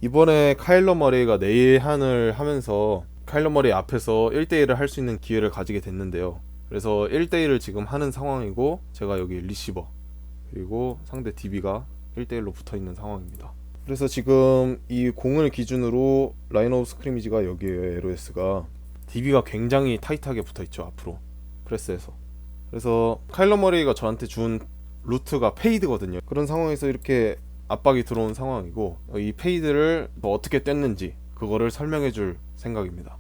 이번에 카일러 머레이가 내한을 하면서 카일러 머레이 앞에서 1대1을 할 수 있는 기회를 가지게 됐는데요. 그래서 1대1을 지금 하는 상황이고, 제가 여기 리시버 그리고 상대 DB가 1대1로 붙어있는 상황입니다. 그래서 지금 이 공을 기준으로 라인 오브 스크리미지가 여기에 LOS가 DB가 굉장히 타이트하게 붙어있죠. 앞으로 프레스에서. 그래서 카일러 머레이가 저한테 준 루트가 페이드거든요. 그런 상황에서 이렇게 압박이 들어온 상황이고, 이 페이드를 어떻게 뗐는지 그거를 설명해 줄 생각입니다.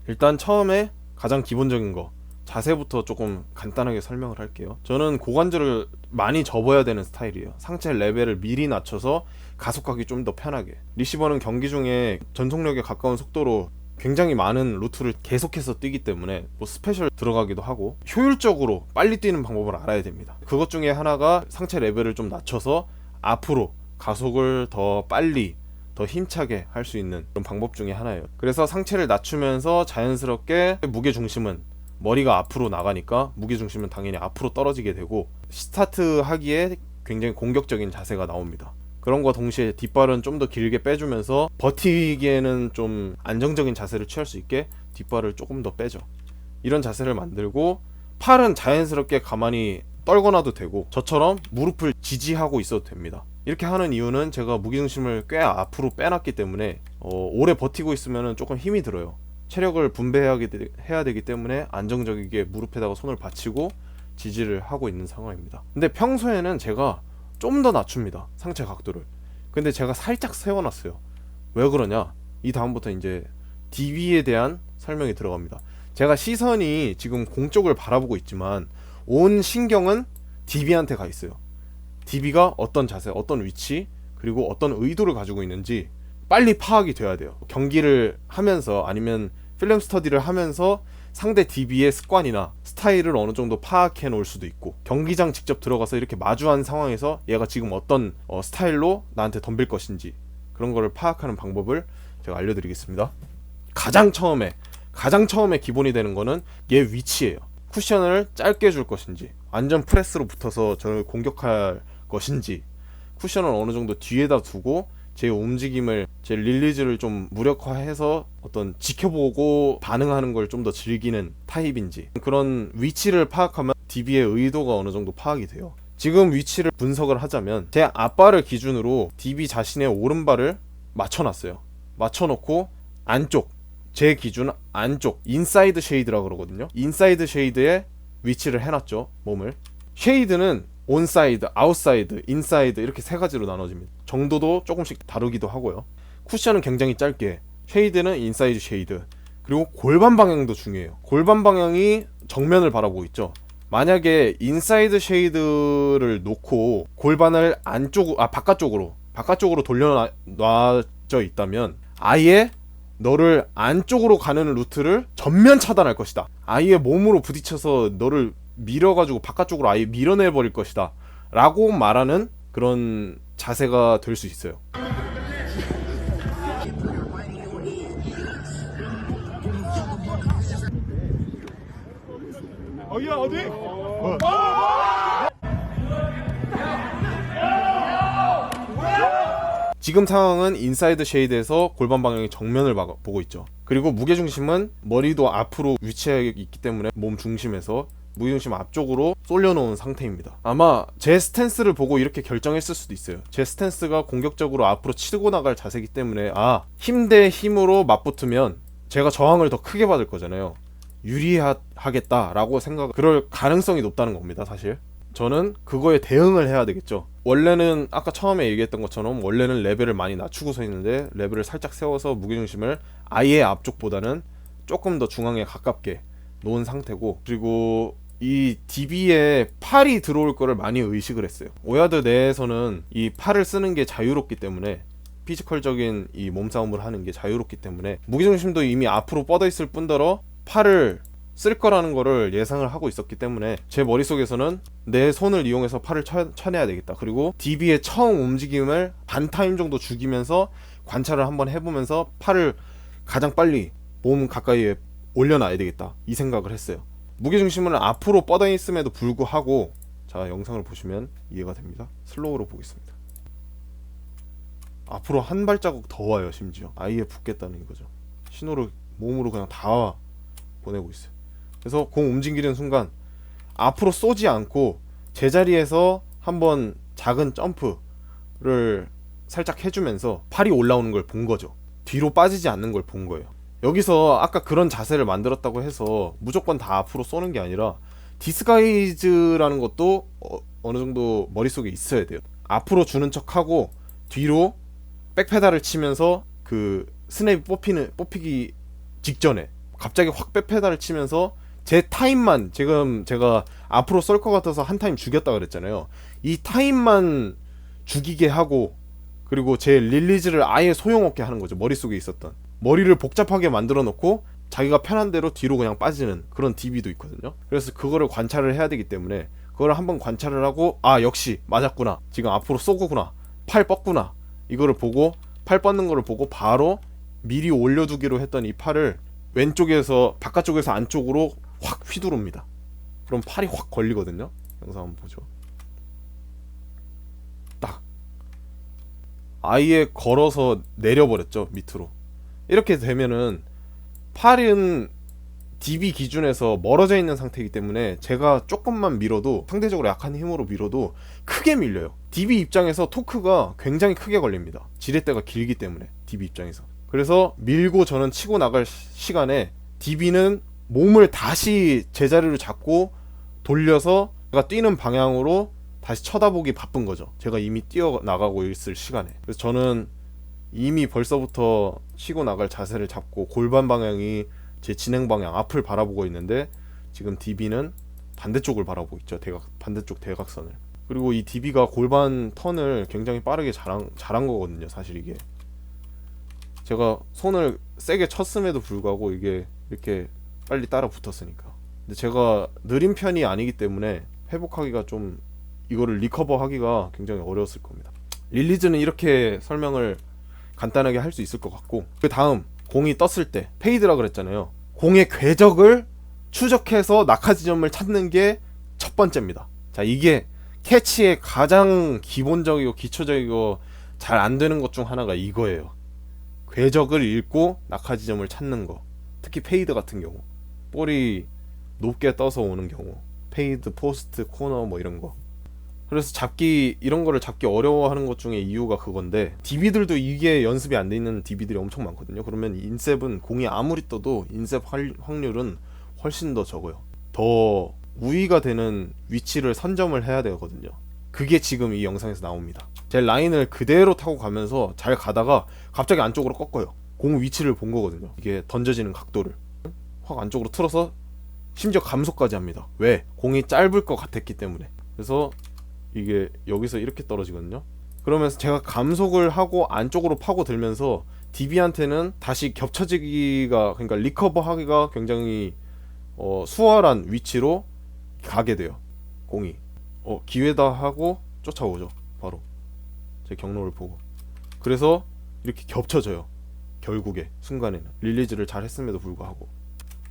일단 처음에 가장 기본적인 거, 자세부터 조금 간단하게 설명을 할게요. 저는 고관절을 많이 접어야 되는 스타일이에요. 상체 레벨을 미리 낮춰서 가속하기 좀 더 편하게. 리시버는 경기 중에 전속력에 가까운 속도로 굉장히 많은 루트를 계속해서 뛰기 때문에 스페셜 들어가기도 하고, 효율적으로 빨리 뛰는 방법을 알아야 됩니다. 그것 중에 하나가 상체 레벨을 좀 낮춰서 앞으로 가속을 더 빨리 더 힘차게 할 수 있는 그런 방법 중에 하나예요. 그래서 상체를 낮추면서 자연스럽게 무게중심은 머리가 앞으로 나가니까 무게중심은 당연히 앞으로 떨어지게 되고, 스타트 하기에 굉장히 공격적인 자세가 나옵니다. 그런 거 동시에 뒷발은 좀 더 길게 빼주면서 버티기에는 좀 안정적인 자세를 취할 수 있게 뒷발을 조금 더 빼죠. 이런 자세를 만들고, 팔은 자연스럽게 가만히 떨거나도 되고, 저처럼 무릎을 지지하고 있어도 됩니다. 이렇게 하는 이유는 제가 무게중심을 꽤 앞으로 빼놨기 때문에 오래 버티고 있으면 조금 힘이 들어요. 체력을 분배해야 되기 때문에 안정적이게 무릎에다가 손을 받치고 지지를 하고 있는 상황입니다. 근데 평소에는 제가 좀 더 낮춥니다, 상체 각도를. 근데 제가 살짝 세워놨어요. 왜 그러냐, 이 다음부터 이제 DB에 대한 설명이 들어갑니다. 제가 시선이 지금 공 쪽을 바라보고 있지만 온 신경은 DB한테 가 있어요. DB가 어떤 자세, 어떤 위치, 그리고 어떤 의도를 가지고 있는지 빨리 파악이 돼야 돼요. 경기를 하면서 아니면 필름 스터디를 하면서 상대 DB의 습관이나 스타일을 어느 정도 파악해 놓을 수도 있고, 경기장 직접 들어가서 이렇게 마주한 상황에서 얘가 지금 어떤 스타일로 나한테 덤빌 것인지 그런 거를 파악하는 방법을 제가 알려드리겠습니다. 가장 처음에 기본이 되는 거는 얘 위치예요. 쿠션을 짧게 줄 것인지, 완전 프레스로 붙어서 저를 공격할 것인지, 쿠션을 어느 정도 뒤에다 두고 제 움직임을, 제 릴리즈를 좀 무력화해서 어떤 지켜보고 반응하는 걸 좀 더 즐기는 타입인지, 그런 위치를 파악하면 DB의 의도가 어느 정도 파악이 돼요. 지금 위치를 분석을 하자면, 제 앞발을 기준으로 DB 자신의 오른발을 맞춰놨어요. 맞춰놓고 안쪽, 제 기준 안쪽 인사이드 쉐이드라고 그러거든요. 인사이드 쉐이드에 위치를 해놨죠, 몸을. 쉐이드는 온사이드, 아웃사이드, 인사이드 이렇게 세 가지로 나눠집니다. 정도도 조금씩 다르기도 하고요. 쿠션은 굉장히 짧게, 쉐이드는 인사이드 쉐이드, 그리고 골반 방향도 중요해요. 골반 방향이 정면을 바라보고 있죠. 만약에 인사이드 쉐이드를 놓고 골반을 바깥쪽으로 돌려놔져 있다면 아예 너를 안쪽으로 가는 루트를 전면 차단할 것이다. 아예 몸으로 부딪혀서 너를 밀어가지고 바깥쪽으로 아예 밀어내버릴 것이다 라고 말하는 그런 자세가 될 수 있어요. 어디야 어디? 지금 상황은 인사이드 쉐이드에서 골반 방향이 정면을 보고 있죠. 그리고 무게중심은 머리도 앞으로 위치해 있기 때문에 몸 중심에서 무게중심 앞쪽으로 쏠려놓은 상태입니다. 아마 제 스탠스를 보고 이렇게 결정했을 수도 있어요. 제 스탠스가 공격적으로 앞으로 치고 나갈 자세이기 때문에, 힘 대 힘으로 맞붙으면 제가 저항을 더 크게 받을 거잖아요. 유리하겠다라고 그럴 가능성이 높다는 겁니다. 사실 저는 그거에 대응을 해야 되겠죠. 원래는 아까 처음에 얘기했던 것처럼 원래는 레벨을 많이 낮추고 서 있는데, 레벨을 살짝 세워서 무게중심을 아예 앞쪽보다는 조금 더 중앙에 가깝게 놓은 상태고, 그리고 이 DB에 팔이 들어올 거를 많이 의식을 했어요. 5야드 내에서는 이 팔을 쓰는 게 자유롭기 때문에, 피지컬적인 이 몸싸움을 하는 게 자유롭기 때문에 무게중심도 이미 앞으로 뻗어 있을 뿐더러 팔을 쓸 거라는 거를 예상을 하고 있었기 때문에, 제 머릿속에서는 내 손을 이용해서 팔을 쳐내야 되겠다. 그리고 DB의 처음 움직임을 반 타임 정도 죽이면서 관찰을 한번 해보면서 팔을 가장 빨리 몸 가까이에 올려놔야 되겠다, 이 생각을 했어요. 무게중심은 앞으로 뻗어 있음에도 불구하고, 자, 영상을 보시면 이해가 됩니다. 슬로우로 보겠습니다. 앞으로 한 발자국 더 와요. 심지어 아예 붙겠다는 이거죠. 신호를 몸으로 그냥 다 보내고 있어요. 그래서 공 움직이는 순간 앞으로 쏘지 않고 제자리에서 한번 작은 점프를 살짝 해주면서 팔이 올라오는 걸 본 거죠. 뒤로 빠지지 않는 걸 본 거예요. 여기서 아까 그런 자세를 만들었다고 해서 무조건 다 앞으로 쏘는 게 아니라 디스가이즈라는 것도 어느 정도 머릿속에 있어야 돼요. 앞으로 주는 척하고 뒤로 백페달을 치면서 그 스냅이 뽑히기 직전에 갑자기 확 백페달을 치면서 제 타임만, 지금 제가 앞으로 쏠 것 같아서 한 타임 죽였다 그랬잖아요. 이 타임만 죽이게 하고, 그리고 제 릴리즈를 아예 소용없게 하는 거죠. 머릿속에 있었던 머리를 복잡하게 만들어 놓고 자기가 편한 대로 뒤로 그냥 빠지는 그런 DB도 있거든요. 그래서 그거를 관찰을 해야 되기 때문에 그걸 한번 관찰을 하고, 아 역시 맞았구나, 지금 앞으로 쏘구나, 팔 뻗구나, 이거를 보고 팔 뻗는 거를 보고 바로 미리 올려두기로 했던 이 팔을 왼쪽에서 바깥쪽에서 안쪽으로 확 휘두릅니다. 그럼 팔이 확 걸리거든요. 영상 한번 보죠. 딱 아예 걸어서 내려버렸죠, 밑으로. 이렇게 되면은 팔은 DB 기준에서 멀어져 있는 상태이기 때문에 제가 조금만 밀어도, 상대적으로 약한 힘으로 밀어도 크게 밀려요. DB 입장에서 토크가 굉장히 크게 걸립니다. 지렛대가 길기 때문에 DB 입장에서. 그래서 밀고 저는 치고 나갈 시간에 DB는 몸을 다시 제자리로 잡고 돌려서 제가 뛰는 방향으로 다시 쳐다보기 바쁜 거죠. 제가 이미 뛰어나가고 있을 시간에. 그래서 저는 이미 벌써부터 치고 나갈 자세를 잡고 골반 방향이 제 진행 방향 앞을 바라보고 있는데, 지금 DB는 반대쪽을 바라보고 있죠. 반대쪽 대각선을. 그리고 이 DB가 골반 턴을 굉장히 빠르게 잘한 거거든요. 사실 이게 제가 손을 세게 쳤음에도 불구하고 이게 이렇게 빨리 따라 붙었으니까. 근데 제가 느린 편이 아니기 때문에 회복하기가 좀, 이거를 리커버하기가 굉장히 어려웠을 겁니다. 릴리즈는 이렇게 설명을 간단하게 할 수 있을 것 같고, 그 다음 공이 떴을 때 페이드라 그랬잖아요. 공의 궤적을 추적해서 낙하 지점을 찾는 게 첫 번째입니다. 자, 이게 캐치의 가장 기본적이고 기초적이고 잘 안 되는 것 중 하나가 이거예요. 궤적을 읽고 낙하 지점을 찾는 거. 특히 페이드 같은 경우, 볼이 높게 떠서 오는 경우, 페이드, 포스트, 코너 뭐 이런 거. 그래서 이런 거를 잡기 어려워하는 것 중에 이유가 그건데, DB들도 이게 연습이 안 돼 있는 DB들이 엄청 많거든요. 그러면 인셉은, 공이 아무리 떠도 인셉 확률은 훨씬 더 적어요. 더 우위가 되는 위치를 선점을 해야 되거든요. 그게 지금 이 영상에서 나옵니다. 제 라인을 그대로 타고 가면서 잘 가다가 갑자기 안쪽으로 꺾어요. 공 위치를 본 거거든요. 이게 던져지는 각도를 확 안쪽으로 틀어서 심지어 감속까지 합니다. 왜? 공이 짧을 것 같았기 때문에. 그래서 이게 여기서 이렇게 떨어지거든요. 그러면서 제가 감속을 하고 안쪽으로 파고들면서 DB한테는 다시 겹쳐지기가, 그러니까 리커버하기가 굉장히 수월한 위치로 가게 돼요. 공이 기회다 하고 쫓아오죠. 바로 제 경로를 보고. 그래서 이렇게 겹쳐져요. 결국에 순간에는 릴리즈를 잘 했음에도 불구하고.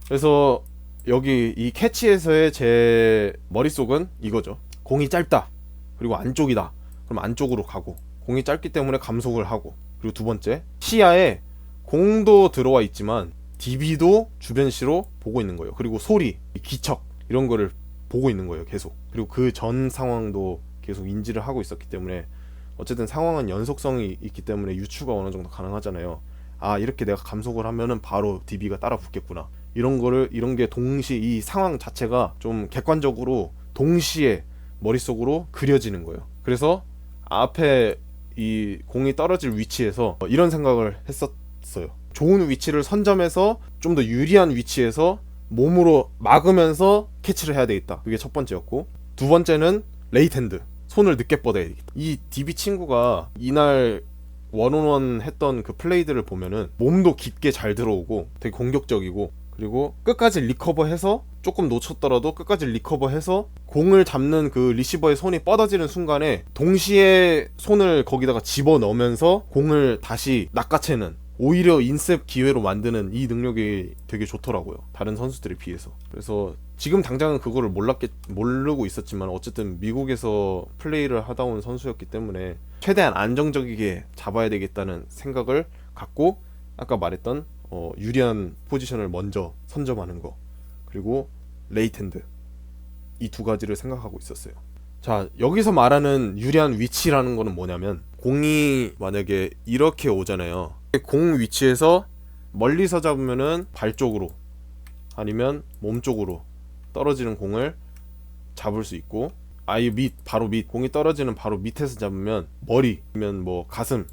그래서 여기 이 캐치에서의 제 머릿속은 이거죠. 공이 짧다, 그리고 안쪽이다, 그럼 안쪽으로 가고, 공이 짧기 때문에 감속을 하고, 그리고 두 번째, 시야에 공도 들어와 있지만 DB도 주변시로 보고 있는 거예요. 그리고 소리, 기척 이런 거를 보고 있는 거예요, 계속. 그리고 그 전 상황도 계속 인지를 하고 있었기 때문에, 어쨌든 상황은 연속성이 있기 때문에 유추가 어느 정도 가능하잖아요. 아, 이렇게 내가 감속을 하면은 바로 DB가 따라 붙겠구나, 이런 게 동시에, 이 상황 자체가 좀 객관적으로 동시에 머릿속으로 그려지는 거예요. 그래서 앞에 이 공이 떨어질 위치에서 이런 생각을 했었어요. 좋은 위치를 선점해서 좀 더 유리한 위치에서 몸으로 막으면서 캐치를 해야 되겠다. 그게 첫 번째였고, 두 번째는 레이트핸드, 손을 늦게 뻗어야 되겠다. 이 DB 친구가 이날 원온원 했던 그 플레이들을 보면은 몸도 깊게 잘 들어오고 되게 공격적이고, 그리고 끝까지 리커버해서, 조금 놓쳤더라도 끝까지 리커버해서 공을 잡는 그 리시버의 손이 뻗어지는 순간에 동시에 손을 거기다가 집어넣으면서 공을 다시 낚아채는, 오히려 인셉 기회로 만드는 이 능력이 되게 좋더라고요, 다른 선수들에 비해서. 그래서 지금 당장은 그거를 모르고 있었지만 어쨌든 미국에서 플레이를 하다 온 선수였기 때문에 최대한 안정적이게 잡아야 되겠다는 생각을 갖고 아까 말했던 유리한 포지션을 먼저 선점하는 거, 그리고 레이트핸드, 이 두 가지를 생각하고 있었어요. 자, 여기서 말하는 유리한 위치라는 거는 뭐냐면, 공이 만약에 이렇게 오잖아요. 공 위치에서 멀리서 잡으면은 발 쪽으로 아니면 몸 쪽으로 떨어지는 공을 잡을 수 있고, 아예 바로 밑, 공이 떨어지는 바로 밑에서 잡으면 머리면 뭐 가슴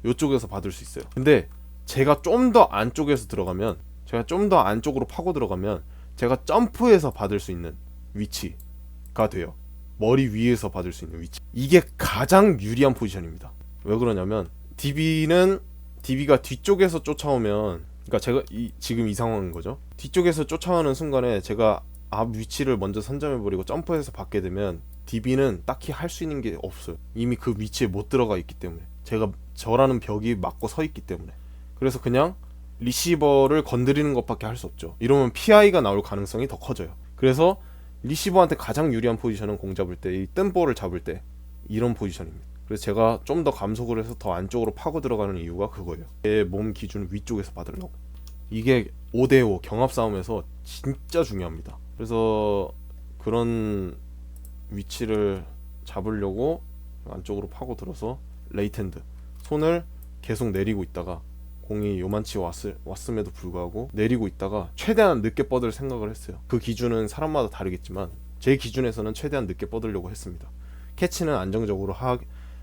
요쪽에서 받을 수 있어요. 근데 제가 좀 더 안쪽에서 들어가면, 제가 좀 더 안쪽으로 파고 들어가면 제가 점프해서 받을 수 있는 위치가 돼요. 머리 위에서 받을 수 있는 위치. 이게 가장 유리한 포지션입니다. 왜 그러냐면 DB가 뒤쪽에서 쫓아오면, 그러니까 제가 지금 이 상황인 거죠. 뒤쪽에서 쫓아오는 순간에 제가 앞 위치를 먼저 선점해버리고 점프해서 받게 되면 DB는 딱히 할 수 있는 게 없어요. 이미 그 위치에 못 들어가 있기 때문에, 제가 저라는 벽이 막고 서 있기 때문에. 그래서 그냥 리시버를 건드리는 것밖에 할 수 없죠. 이러면 PI가 나올 가능성이 더 커져요. 그래서 리시버한테 가장 유리한 포지션은 공 잡을 때, 이 뜬 볼을 잡을 때 이런 포지션입니다. 그래서 제가 좀 더 감속을 해서 더 안쪽으로 파고 들어가는 이유가 그거예요. 제 몸 기준 위쪽에서 받으려고. 이게 5대5 경합 싸움에서 진짜 중요합니다. 그래서 그런 위치를 잡으려고 안쪽으로 파고 들어서 레이트핸드, 손을 계속 내리고 있다가 공이 요만치 왔음에도 불구하고 내리고 있다가 최대한 늦게 뻗을 생각을 했어요. 그 기준은 사람마다 다르겠지만 제 기준에서는 최대한 늦게 뻗으려고 했습니다. 캐치는 안정적으로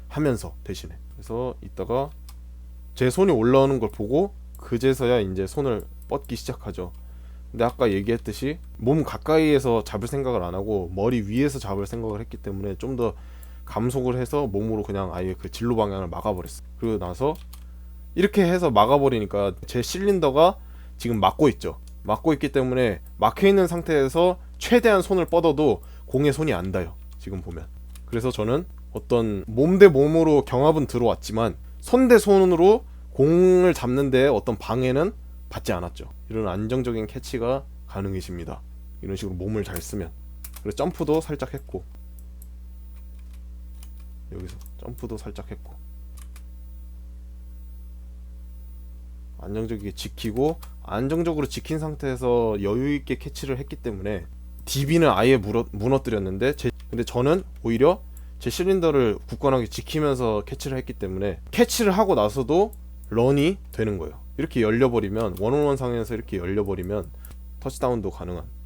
하면서 대신에. 그래서 이따가 제 손이 올라오는 걸 보고 그제서야 이제 손을 뻗기 시작하죠. 근데 아까 얘기했듯이 몸 가까이에서 잡을 생각을 안 하고 머리 위에서 잡을 생각을 했기 때문에 좀 더 감속을 해서 몸으로 그냥 아예 그 진로 방향을 막아버렸어요. 그리고 나서 이렇게 해서 막아버리니까 제 실린더가 지금 막고 있죠. 막고 있기 때문에 막혀있는 상태에서 최대한 손을 뻗어도 공에 손이 안 닿아요, 지금 보면. 그래서 저는 어떤 몸 대 몸으로 경합은 들어왔지만 손 대 손으로 공을 잡는데 어떤 방해는 받지 않았죠. 이런 안정적인 캐치가 가능해집니다. 이런 식으로 몸을 잘 쓰면. 그리고 점프도 살짝 했고, 여기서 점프도 살짝 했고, 안정적이게 지키고, 안정적으로 지킨 상태에서 여유있게 캐치를 했기 때문에 DB는 아예 무너뜨렸는데 근데 저는 오히려 제 실린더를 굳건하게 지키면서 캐치를 했기 때문에 캐치를 하고 나서도 런이 되는 거예요. 이렇게 열려버리면, 원온원 상에서 이렇게 열려버리면 터치다운도 가능한